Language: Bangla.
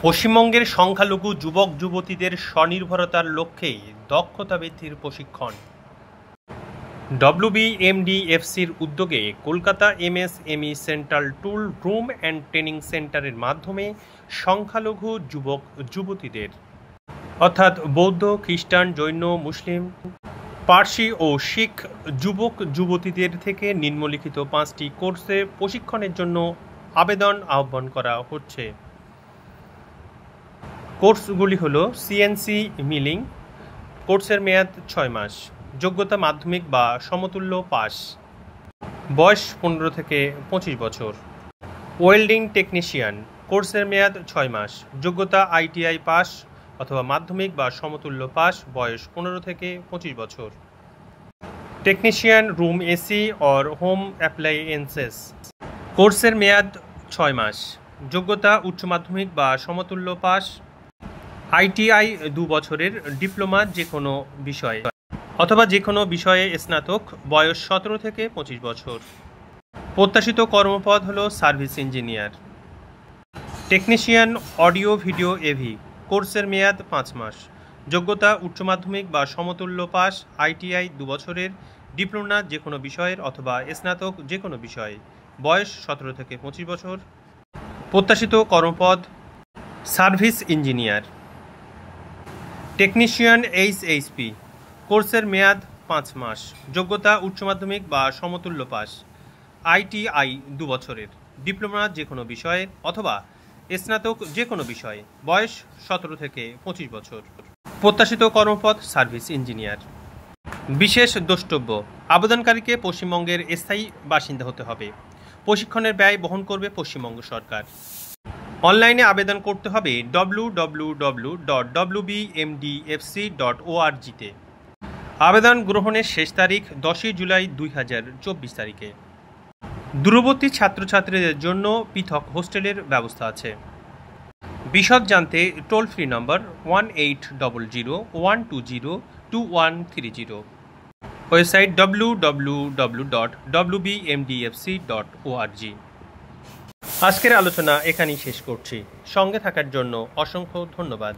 পশ্চিমবঙ্গের সংখ্যালঘু যুবক যুবতীদের স্বনির্ভরতার লক্ষ্যেই দক্ষতা বৃদ্ধির প্রশিক্ষণ। WBMDFC'র উদ্যোগে Kolkata MSME central tool room and training সেন্টারের মাধ্যমে সংখ্যালঘু যুবক যুবতীদের অর্থাৎ বৌদ্ধ, খ্রিস্টান, জৈন, মুসলিম, পার্সি ও শিখ যুবক যুবতীদের থেকে নিম্নলিখিত 5টি কোর্সে প্রশিক্ষণের জন্য আবেদন আহ্বান করা হচ্ছে। কোর্সগুলি হল CNC মিলিং, কোর্সের মেয়াদ 6 মাস, যোগ্যতা মাধ্যমিক বা সমতুল্য পাস, বয়স 15 থেকে 25 বছর। ওয়েল্ডিং টেকনিশিয়ান, কোর্সের মেয়াদ 6 মাস, যোগ্যতা ITI পাস অথবা মাধ্যমিক বা সমতুল্য পাস, বয়স 15 থেকে 25 বছর। Technician room AC or home appliances, কোর্সের মেয়াদ 6 মাস, যোগ্যতা উচ্চ মাধ্যমিক বা সমতুল্য পাস, ITI 2 বছরের, ডিপ্লোমা যে কোনো বিষয়ে অথবা যে কোনো বিষয়ে স্নাতক, বয়স 17 থেকে 25 বছর। প্রত্যাশিত কর্মপদ হল service engineer. Technician audio video AV, কোর্সের মেয়াদ 5 মাস, যোগ্যতা উচ্চ মাধ্যমিক বা সমতুল্য পাস, ITI 2 বছরের, ডিপ্লোমা যে কোনো বিষয়ের অথবা স্নাতক যে কোনো বিষয়ে, বয়স 17 থেকে 25 বছর। প্রত্যাশিত কর্মপদ সার্ভিস ইঞ্জিনিয়ার। টেকনিশিয়ান HHP, কোর্সের মেয়াদ 5 মাস, যোগ্যতা উচ্চ মাধ্যমিক বা সমতুল্য পাস, ITI 2 বছরের, ডিপ্লোমা যে কোনো বিষয়ে অথবা স্নাতক যে কোনো বিষয়ে, বয়স 17 থেকে 25 বছর। প্রত্যাশিত কর্মপদ সার্ভিস ইঞ্জিনিয়ার। বিশেষ দ্রষ্টব্য: আবেদনকারীকে পশ্চিমবঙ্গের স্থায়ী বাসিন্দা হতে হবে। প্রশিক্ষণের ব্যয় বহন করবে পশ্চিমবঙ্গ সরকার। অনলাইনে আবেদন করতে হবে www.wbmdfc.org-তে। আবেদন গ্রহণের শেষ তারিখ 10 জুলাই 2024 তারিখে। দূরবর্তী ছাত্রছাত্রীদের জন্য পৃথক হোস্টেলের ব্যবস্থা আছে। বিশদ জানতে toll free number 1800-120-2130। Website www.wbmdfc.org। আজকের আলোচনা এখানেই শেষ করছি। সঙ্গে থাকার জন্য অসংখ্য ধন্যবাদ।